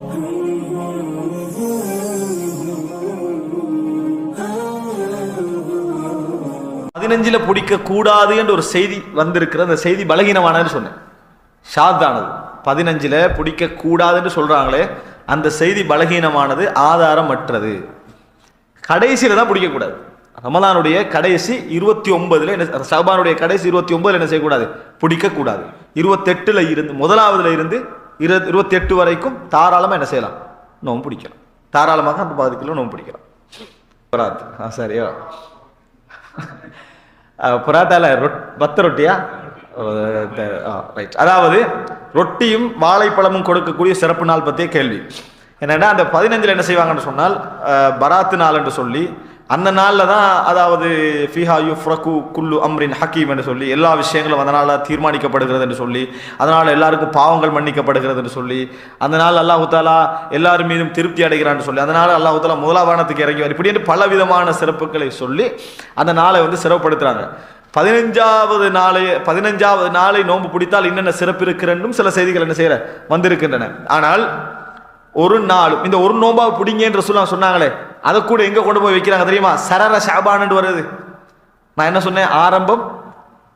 15 பிடிக்க கூடாது என்ற ஒரு செய்தி வந்திருக்கிற அந்த செய்தி பலகீனமானதுன்னு சொன்னேன். ஷாத்தானது 15 பிடிக்க கூடாதுன்னு சொல்றாங்களே அந்த செய்தி பலகீனமானது, ஆதாரமற்றது. கடைசியில தான் பிடிக்கக்கூடாது. ரமலானுடைய கடைசி 29 ஷஅபானுடைய கடைசி 29 என்ன செய்யக்கூடாது? பிடிக்கக்கூடாது. 28 இருந்து முதலாவதுல இருந்து 28 வரைக்கும் தாராளமா என்ன செய்யலாம்? நோம்பு பிடிக்கலாம். தாராளமாக அந்த 10 கிலோ நோம்பு பிடிக்கலாம். சரியா? பராட்டால பத்த ரொட்டியா? ரைட். அதாவது ரொட்டியும் வாழைப்பழமும் கொடுக்கக்கூடிய சிறப்பு நாள் பற்றிய கேள்வி என்னன்னா, அந்த 15 என்ன செய்வாங்கன்னு சொன்னால் பராத்து நாள் என்று சொல்லி அந்த நாளில் தான், அதாவது ஃபிஹா யுஃப்ரகு குல்லு அம்ரின் ஹக்கீம் என்று சொல்லி எல்லா விஷயங்களும் அதனால் தீர்மானிக்கப்படுகிறது என்று சொல்லி, அதனால் எல்லாருக்கும் பாவங்கள் மன்னிக்கப்படுகிறது என்று சொல்லி, அந்த நாள் அல்லாஹு தாலா எல்லாரும் மீதும் திருப்தி அடைகிறான்னு சொல்லி, அதனால் அல்லாஹு தாலா முதலாவானத்துக்கு இறங்கி இப்படி என்று பல விதமான சிறப்புகளை சொல்லி அந்த நாளை சிறப்படுத்துகிறாங்க. 15வது நாளை நோன்பு பிடித்தால் என்னென்ன சிறப்பு இருக்கிறன்னும் சில செய்திகள் என்ன செய்யற வந்திருக்கின்றன. ஆனால் ஒரு நாளும் இந்த ஒரு நோம்பாவை பிடிங்க என்று சொன்னாங்களே, அதை கூட எங்க கொண்டு போய் வைக்கிறாங்க தெரியுமா? சரர ஷஅபான் வருது. நான் என்ன சொன்னேன்? ஆரம்பம்,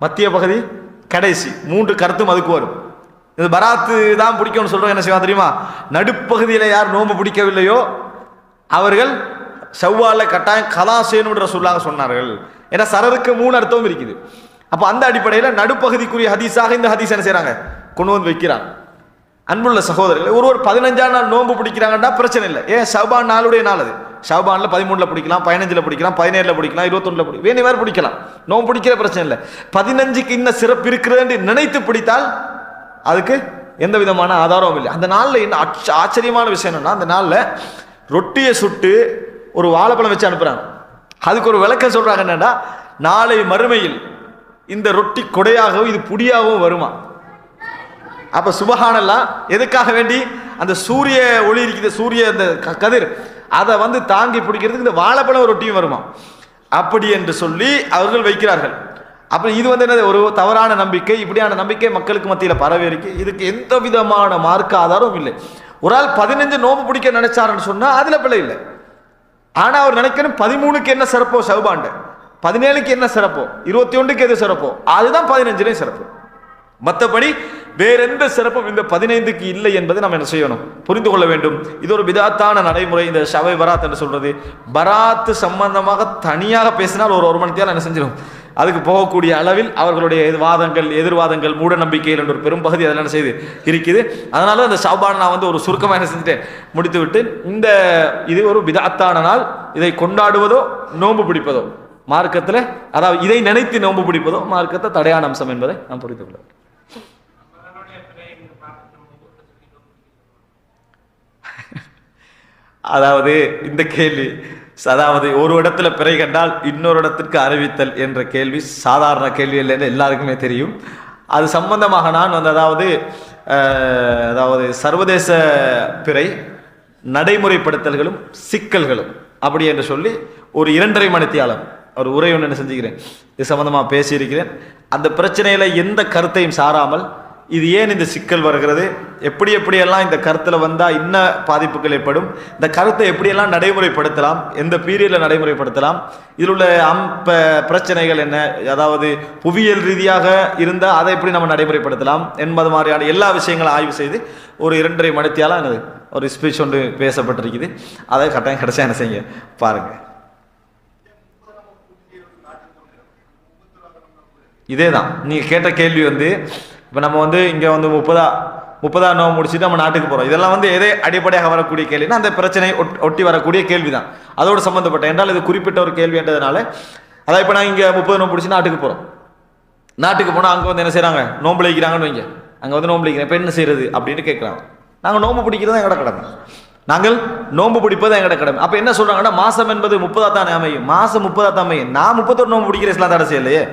மத்திய பகுதி, கடைசி, 3 கருத்தும் அதுக்கு வரும். இது பராத்து தான் பிடிக்கும்னு சொல்றோம். என்ன செய்வாங்க தெரியுமா? நடுப்பகுதியில யார் நோன்பு பிடிக்கவில்லையோ அவர்கள் ஷவ்வால்ல கட்டாயம் கலா செய்யணும்ன்ற சொன்னார்கள். ஏன்னா சரருக்கு 3 அர்த்தமும் இருக்குது. அப்ப அந்த அடிப்படையில் நடுப்பகுதிக்குரிய ஹதீஸாக இந்த ஹதீஸ் என்ன செய்யறாங்க? கொண்டு வந்து வைக்கிறாங்க. அன்புள்ள சகோதரர்கள், ஒருவர் 15ஆம் நாள் நோன்பு பிடிக்கிறாங்கன்னா பிரச்சனை இல்லை. ஏன்? ஷஅபான் நாளுடைய நாள் அது. ஷஅபான்ல 13 பிடிக்கலாம், 15 பிடிக்கலாம், 17 பிடிக்கலாம், 21 பிடிக்கலாம், வேண்டிய மாதிரி பிடிக்கலாம். நோன்பு பிடிக்கிற பிரச்சனை இல்லை. 15க்கு இன்னும் சிறப்பு இருக்கிறது என்று நினைத்து பிடித்தால் அதுக்கு எந்த விதமான ஆதாரமும் இல்லை. அந்த நாளில் என்ன ஆச்சரியமான விஷயம் என்னன்னா, அந்த நாளில் ரொட்டியை சுட்டு ஒரு வாழைப்பழம் வச்சு அனுப்புறாங்க. அதுக்கு ஒரு விளக்கம் சொல்றாங்க. என்னன்னா, நாளை மறுமையில் இந்த ரொட்டி கொடையாகவும் இது புடியாகவும் வருமா? அப்ப சுபஹானல்லாஹ், எதுக்காக வேண்டி? அந்த சூரிய ஒளி இருக்குது, சூரிய அந்த கதிர், அதை தாங்கி பிடிக்கிறதுக்கு இந்த வாழைப்பழம் ரொட்டியும் வருமா? அப்படி என்று சொல்லி அவர்கள் வைக்கிறார்கள். அப்ப இது என்னது? ஒரு தவறான நம்பிக்கை. இப்படியான நம்பிக்கை மக்களுக்கு மத்தியில் பரவி இருக்கு. இதுக்கு எந்த விதமான மார்க்க ஆதாரமும் இல்லை. ஒரு ஆள் 15 நோம்பு பிடிக்க நினைச்சாருன்னு சொன்னா அதுல பிள்ளை இல்லை. ஆனா அவர் நினைக்கணும் 13க்கு என்ன சிறப்போ ஷஅபான், 17க்கு என்ன சிறப்போ, 21க்கு எது சிறப்போ, அதுதான் 15லையும் சிறப்பு. மற்றபடி வேற எந்த சிறப்பும் இந்த 15க்கு இல்லை என்பதை நம்ம என்ன செய்யணும்? புரிந்து கொள்ள வேண்டும். இது ஒரு பிதாத்தான நடைமுறை. இந்த ஷவை பராத் என்று சொல்றது, பராத்து சம்பந்தமாக தனியாக பேசினால் ஒரு மணி நேரம் என்ன செஞ்சிடும்? அதுக்கு போகக்கூடிய அளவில் அவர்களுடைய வாதங்கள், எதிர்வாதங்கள், மூட நம்பிக்கைகள் என்ற ஒரு பெரும் பகுதி அதில் என்ன செய்து இருக்குது. அதனால அந்த ஷஅபான் நான் ஒரு சுருக்கமாக என்ன செஞ்சுட்டேன், முடித்து விட்டு, இந்த இது ஒரு பிதாத்தான நாள். இதை கொண்டாடுவதோ நோன்பு பிடிப்பதோ மார்க்கத்தில், அதாவது இதை நினைத்து நோன்பு பிடிப்பதோ மார்க்கத்தை தடையான அம்சம் என்பதை நாம் புரிந்து கொள்ள வேண்டும். அதாவது இந்த கேள்வி, அதாவது ஒரு இடத்துல பிறை கண்டால் இன்னொரு இடத்திற்கு அறிவித்தல் என்ற கேள்வி சாதாரண கேள்வி இல்லைன்னு எல்லாருக்குமே தெரியும். அது சம்பந்தமாக நான் அதாவது சர்வதேச பிறை நடைமுறைப்படுத்தல்களும் சிக்கல்களும் அப்படி என்று சொல்லி ஒரு 2.5 மணித்தியாலம் ஒரு உரை ஒன்று என்ன செஞ்சுக்கிறேன், இது சம்பந்தமாக பேசியிருக்கிறேன். அந்த பிரச்சனையில எந்த கருத்தையும் சாராமல், இது ஏன் இந்த சிக்கல் வருகிறது, எப்படியெல்லாம் இந்த கருத்தில் வந்தால் இன்ன பாதிப்புகள் ஏற்படும், இந்த கருத்தை எப்படியெல்லாம் நடைமுறைப்படுத்தலாம், எந்த பீரியடில் நடைமுறைப்படுத்தலாம், இதில் உள்ள பிரச்சனைகள் என்ன, அதாவது புவியியல் ரீதியாக இருந்தால் அதை எப்படி நம்ம நடைமுறைப்படுத்தலாம் என்பது மாதிரியான எல்லா விஷயங்களும் ஆய்வு செய்து ஒரு 2.5 மணித்தியாலம் எனது ஒரு ஸ்பீச் ஒன்று பேசப்பட்டிருக்குது. அதை கட்டாயம் கிடைச்சா என்ன செய்யுங்க பாருங்கள். இதே தான் நீங்கள் கேட்ட கேள்வி. இப்போ நம்ம இங்கே 30 நோம்பு முடிச்சுட்டு நம்ம நாட்டுக்கு போகிறோம். இதெல்லாம் எதை அடிப்படையாக வரக்கூடிய கேள்வினா அந்த பிரச்சனை ஒட்டி வரக்கூடிய கேள்வி தான், அதோடு சம்மந்தப்பட்ட. என்றால் இது குறிப்பிட்ட ஒரு கேள்வி என்றதுனால, அதான் இப்போ நான் இங்கே 30 நோம்பு முடிச்சு நாட்டுக்கு போகிறோம். நாட்டுக்கு போனால் அங்கே என்ன செய்கிறாங்க, நோம்பு வைக்கிறாங்கன்னு வைங்க. அங்கே நோம்பு வைக்கிறேன், இப்போ என்ன செய்யறது அப்படின்னு கேட்குறாங்க. நாங்கள் நோம்பு பிடிக்கிறது எங்கட கடமை, நாங்கள் நோம்பு பிடிப்பது எங்கட கடமை. அப்போ என்ன சொல்கிறாங்கன்னா, மாதம் என்பது 30 தானே அமையும், மாதம் 30 தான் அமையும். நான் 31 நோம்பு பிடிக்கிற இஸ்லாம் தடை செய்யலையே.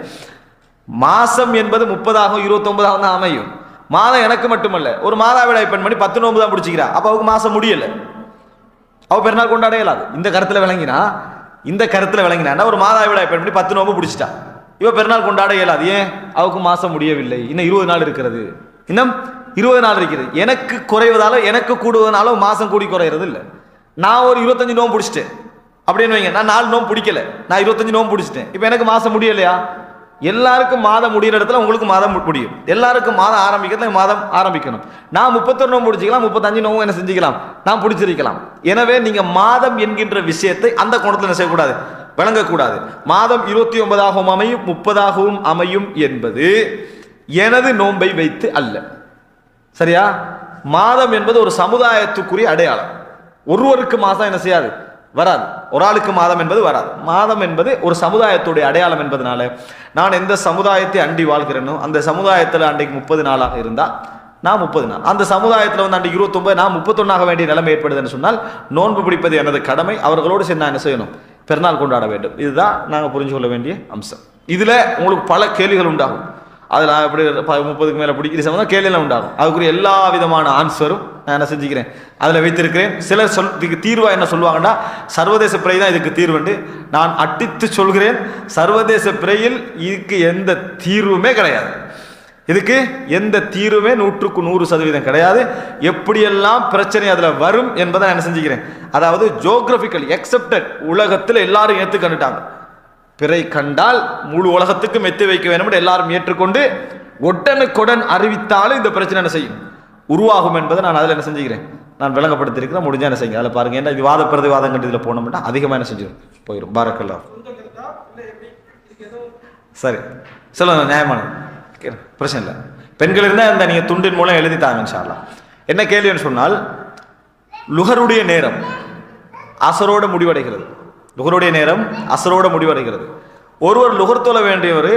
மாசம் என்பது 30ஆகவும் 29ஆகவும் தான் அமையும். மாதம் எனக்கு மட்டுமல்ல, ஒரு மாதாவிடாய் பெண்மணி 10 நோம்பு தான் பிடிச்சிக்கிறா, அப்ப அவருக்கு மாசம் முடியல, அவ பெருநாள் கொண்டாட இயலாது. இந்த கருத்துல விளங்கினா ஒரு மாதாவிடாய் பெண்மணி 10 நோம்பு பிடிச்சிட்டா, இவ பெருநாள் கொண்டாட இயலாது. ஏன்? அவருக்கு மாசம் முடியவில்லை, இன்னும் 20 நாள் இருக்கிறது, இன்னும் 20 நாள் இருக்குது. எனக்கு குறைவதால எனக்கு கூடுவதனால மாசம் கூடி குறையிறது இல்லை. நான் ஒரு 25 நோம்பு பிடிச்சிட்டேன் அப்படின்னு வைங்க, நான் 4 நோம்பு பிடிக்கல, நான் 25 நோம்பு பிடிச்சிட்டேன். இப்போ எனக்கு மாசம் முடியலையா? எல்லாருக்கும் மாதம் முடிகிற இடத்துல உங்களுக்கு மாதம் முடியும். எல்லாருக்கும் மாதம் ஆரம்பிக்கிறதுல மாதம் ஆரம்பிக்கணும். நான் 31 நோம்பு பிடிச்சிக்கலாம், 35 நோம்பு என்ன செஞ்சுக்கலாம், நான் பிடிச்சிருக்கலாம். எனவே நீங்க மாதம் என்கின்ற விஷயத்தை அந்த கோணத்தில் என்ன செய்யக்கூடாது, விளங்கக்கூடாது. மாதம் 29ஆகவும் அமையும் 30ஆகவும் அமையும் என்பது எனது நோன்பை வைத்து அல்ல. சரியா? மாதம் என்பது ஒரு சமுதாயத்துக்குரிய அடையாளம். ஒருவருக்கு மாதம் என்ன செய்யாது, வராது. ஒரு ஆளுக்கு மாதம் என்பது வராது. மாதம் என்பது ஒரு சமுதாயத்துடைய அடையாளம் என்பதனால நான் எந்த சமுதாயத்தை அண்டி வாழ்கிறேனோ அந்த சமுதாயத்தில் அன்றைக்கு 30 நாளாக இருந்தால் நான் 30 நாள், அந்த சமுதாயத்தில் வந்து அன்றைக்கு 29, நான் 31 ஆக வேண்டிய நிலைமை ஏற்படுதுன்னு சொன்னால் நோன்பு பிடிப்பது எனது கடமை. அவர்களோடு சேர்ந்து நான் என்ன செய்யணும், பெருநாள் கொண்டாட வேண்டும். இதுதான் நாங்கள் புரிஞ்சு கொள்ள வேண்டிய அம்சம். இதில் உங்களுக்கு பல கேள்விகள் உண்டாகும். அதில் எப்படி 30க்கு மேலே பிடிக்கிற சம்பந்தம் கேள்வியெல்லாம் உண்டாகும். அதுக்குரிய எல்லா விதமான ஆன்சரும் நான் என்ன செஞ்சுக்கிறேன், அதில் வைத்திருக்கிறேன். சிலர் இதுக்கு தீர்வாக என்ன சொல்லுவாங்கன்னா சர்வதேச பிறை தான் இதுக்கு தீர்வுண்டு. நான் அட்டித்து சொல்கிறேன், சர்வதேச பிறையில் இதுக்கு எந்த தீர்வுமே கிடையாது. இதுக்கு எந்த தீர்வுமே 100% கிடையாது. எப்படியெல்லாம் பிரச்சனை அதில் வரும் என்பதை நான் என்ன செஞ்சுக்கிறேன், அதாவது ஜியோகிராபிக்கல் எக்ஸெப்டட், உலகத்தில் எல்லாரும் ஏற்றுக்கண்டுட்டாங்க. பிறை கண்டால் முழு உலகத்துக்கும் எத்தி வைக்க வேண்டும் என்று எல்லாரும் ஏற்றுக்கொண்டு உடனுக்குடன் அறிவித்தாலும் இந்த பிரச்சனை என்ன செய்யும், உருவாகும் என்பதை நான் அதில் என்ன செஞ்சுக்கிறேன், நான் விளங்கப்படுத்திருக்கிறேன். முடிஞ்சா என்ன செய்யுங்க அதில் பாருங்க. ஏன்னா இது வாத பிரதிவாதம் கண்டு இதில் போனோம்னா அதிகமாக என்ன செஞ்சிடும், போயிடும். பாரக்கல்லா. சரி சொல்லுங்க, நியாயமான பிரச்சனை இல்லை. பெண்கள் இருந்தால் இந்த நீங்கள் துண்டின் மூலம் எழுதித்தாங்க இன்ஷா அல்லாஹ். என்ன கேள்வின்னு சொன்னால், லுஹருடைய நேரம் அசரோடு முடிவடைகிறது. லுஹருடைய நேரம் அசரோடு முடிவடைகிறது. ஒருவர் லுஹர் தொழ வேண்டியவர்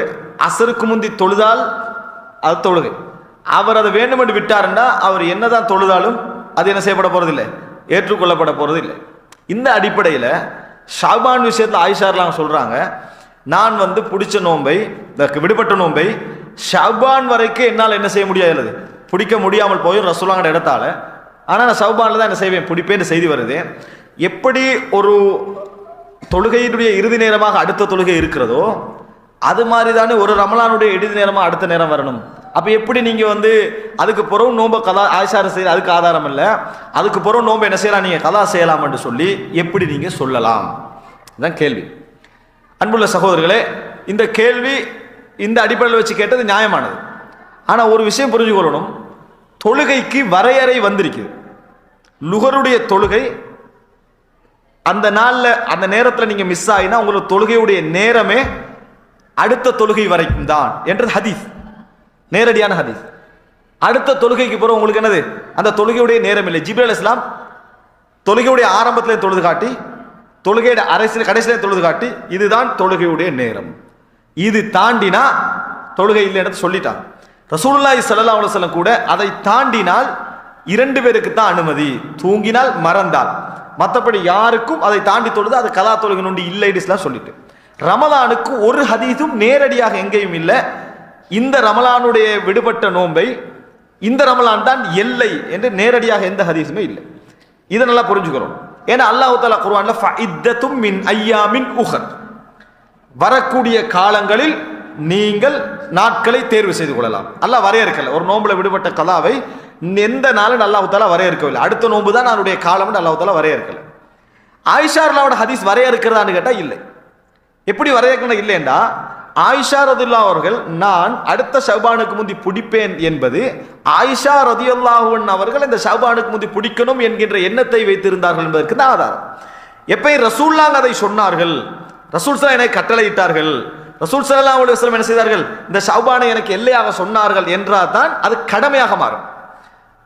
அசருக்கு முந்தி தொழுதால் அது தொழுகை. அவர் அதை வேண்டும் என்று விட்டாருன்னா அவர் என்னதான் தொழுதாலும் அது என்ன செய்யப்பட போறதில்லை, ஏற்றுக்கொள்ளப்பட போறதில்லை. இந்த அடிப்படையில் ஷாபான் விஷயத்தில் ஆயிஷார்லாம் சொல்றாங்க, நான் வந்து பிடிச்ச நோன்பை, விடுபட்ட நோன்பை ஷாபான் வரைக்கும் என்னால் என்ன செய்ய முடியாது, பிடிக்க முடியாமல் போய் ரசூலுல்லாஹ் இடத்தால. ஆனால் நான் ஷாபானில் தான் என்ன செய்வேன், பிடிப்பேன்னு செய்தி வருது. எப்படி ஒரு தொழுகையினுடைய இறுதி நேரமாக அடுத்த தொழுகை இருக்கிறதோ அது மாதிரி தானே ஒரு ரமலானுடைய இறுதி நேரமாக அடுத்த நேரம் வரணும். அப்போ எப்படி நீங்கள் வந்து அதுக்கு பிறகு நோம்பை கதா ஆயிஷார செய்ய, அதுக்கு ஆதாரம் இல்லை. அதுக்கு பிறகு நோம்பை என்ன செய்யலாம், நீங்கள் கதா செய்யலாம் என்று சொல்லி எப்படி நீங்கள் சொல்லலாம், இதுதான் கேள்வி. அன்புள்ள சகோதரர்களே, இந்த கேள்வி இந்த அடிப்படையில் வச்சு கேட்டது நியாயமானது. ஆனால் ஒரு விஷயம் புரிஞ்சுக்கொள்ளணும், தொழுகைக்கு வரையறை வந்திருக்குது. லுகருடைய தொழுகை அந்த நாளில் அந்த நேரத்தில் நீங்கள் மிஸ் ஆகினா உங்களோட தொழுகையுடைய நேரமே அடுத்த தொழுகை வரைக்கும் தான் என்றது ஹதீஸ், நேரடியான ஹதீஸ். அடுத்த தொழுகைக்கு பிறகு உங்களுக்கு என்னது, அந்த தொழுகையுடைய நேரம் இல்லை. ஜிப்ரீல் அலைஹிஸ்ஸலாம் தொழுகையுடைய ஆரம்பத்திலே தொழுது காட்டி, தொழுகையுடைய கடைசியிலே தொழுது காட்டி, இதுதான் தொழுகையுடைய நேரம், இது தாண்டினா தொழுகை இல்லைன்னு சொல்லிட்டாங்க. ரசூலுல்லாஹி ஸல்லல்லாஹு அலைஹி வஸல்லம் கூட அதை தாண்டினால் 2 பேருக்கு தான் அனுமதி, தூங்கினால் மறந்தால், மற்றபடி யாருக்கும் அதை தாண்டி தொழுது அது கலா தொழுகை நோண்டி இல்லை இஸ்லாம் சொல்லிட்டு. ரமலானுக்கு ஒரு ஹதீஸும் நேரடியாக எங்கேயும் இல்லை, இந்த ரமலானுடைய விடுபட்ட நோன்பை இந்த ரமலான் தான் எல்லை என்று நேரடியாக எந்த ஹதீஸுமே இல்லை. இதை நல்லா புரிஞ்சுக்கிறோம். ஏன்னா அல்லாஹ் தஆலா குர்ஆன்ல ஃபஇத்தத்தும் மின் ஐயாமின் உஹர், வரக்கூடிய காலங்களில் நீங்கள் நாட்களை தேர்வு செய்து கொள்ளலாம். அல்லாஹ் வரையறுக்கல, ஒரு நோன்புல விடுபட்ட கலாவை எந்த நாளும் அல்லாஹ் தஆலா வரையறுக்கவில்லை. அடுத்த நோன்பு தான் அவருடைய காலம் என்று அல்லாஹ் தஆலா வரையறுக்கல. ஆயிஷா ரலியல்லாஹு ஹதீஸ் வரையறுக்கிறதான்னு கேட்டால் இல்லை. எப்படி வரையறுக்கணும் இல்லைண்டா, ஆயிஷா ரலியல்லாஹு அவர்கள் நான் அடுத்த ஷஅபானுக்கு முந்தி பிடிப்பேன் என்பது ஆயிஷா ரலியல்லாஹு அவர்கள் இந்த ஷஅபானுக்கு முந்தி பிடிக்கணும் என்கின்ற எண்ணத்தை வைத்திருந்தார்கள் என்பதற்கு தான் ஆதாரம். எப்பயும் ரசூலுல்லாஹ் அதை சொன்னார்கள், ரசூல் ஸல்லல்லாஹு அலைஹி கட்டளையிட்டார்கள், ரசூல் ஸல்லல்லாஹு அலைஹி வஸல்லம் என்ன செய்தார்கள், இந்த ஷஅபானை எனக்கு எல்லையாக சொன்னார்கள் என்றால் தான் அது கடமையாக மாறும்,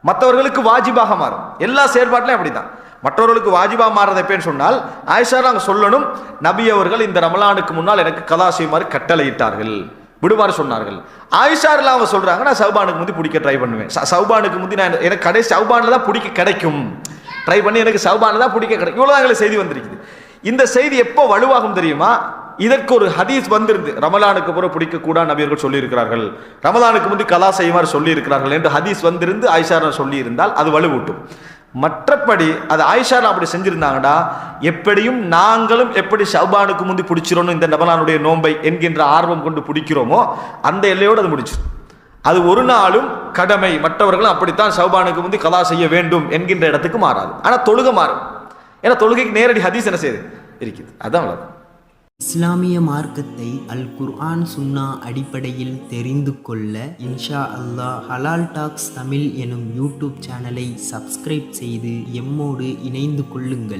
மற்றவர்களுக்கு வாஜிபாக மாறும். எல்லா செயற்பாட்டிலும் அப்படிதான். மற்றவர்களுக்கு வாஜிபா மாறுறது எப்படின்னு சொன்னால், ஆயிஷா நாங்கள் சொல்லணும், நபி அவர்கள் இந்த ரமலானுக்கு முன்னால் எனக்கு கதா செய்யுமாறு கட்டளையிட்டார்கள், விடுமாறு சொன்னார்கள். ஆயிஷா அவங்க சொல்றாங்க, நான் ஷஅபானுக்கு முந்தி பிடிக்க ட்ரை பண்ணுவேன், ஷஅபானுக்கு முந்தி நான் எனக்கு கடைசி ஷஅபானில் தான் பிடிக்க கிடைக்கும், ட்ரை பண்ணி எனக்கு ஷஅபானில் தான் பிடிக்க கிடைக்கும். இவ்வளோதான் எங்களுக்கு செய்தி வந்திருக்குது. இந்த செய்தி எப்போ வலுவாகும் தெரியுமா, இதற்கு ஒரு ஹதீஸ் வந்திருந்து, ரமலானுக்கு பிறகு பிடிக்கக்கூட நபியர்கள் சொல்லி இருக்கிறார்கள், ரமலானுக்கு முந்தி கலா செய்யுமாறு சொல்லி இருக்கிறார்கள் என்று ஹதீஸ் வந்திருந்து ஆயிஷா சொல்லி இருந்தால் அது வலுவூட்டும். மற்றபடி அது ஆயிஷா அப்படி செஞ்சிருந்தாங்கடா, எப்படியும் நாங்களும் எப்படி ஷஅபானுக்கு முந்தி பிடிச்சிரோம் இந்த ரமலானுடைய நோன்பை என்கின்ற ஆர்வம் கொண்டு பிடிக்கிறோமோ அந்த எல்லையோடு அது முடிச்சிடும். அது ஒரு நாளும் கடமை, மற்றவர்களும் அப்படித்தான் ஷௌபானுக்கு முந்தி கலா செய்ய வேண்டும் என்கின்ற இடத்துக்கு மாறாது. ஆனால் தொழுகை மாறும். ஏன்னா தொழுகைக்கு நேரடி ஹதீஸ் என்ன செய்யுது இருக்குது. அதான் வளரும். இஸ்லாமிய மார்க்கத்தை அல் குர்ஆன் சுன்னா அடிப்படையில் தெரிந்து கொள்ள இன்ஷா அல்லாஹ் ஹலால் டாக்ஸ் தமிழ் எனும் யூடியூப் சேனலை சப்ஸ்கிரைப் செய்து எம்மோடு இணைந்து கொள்ளுங்கள்.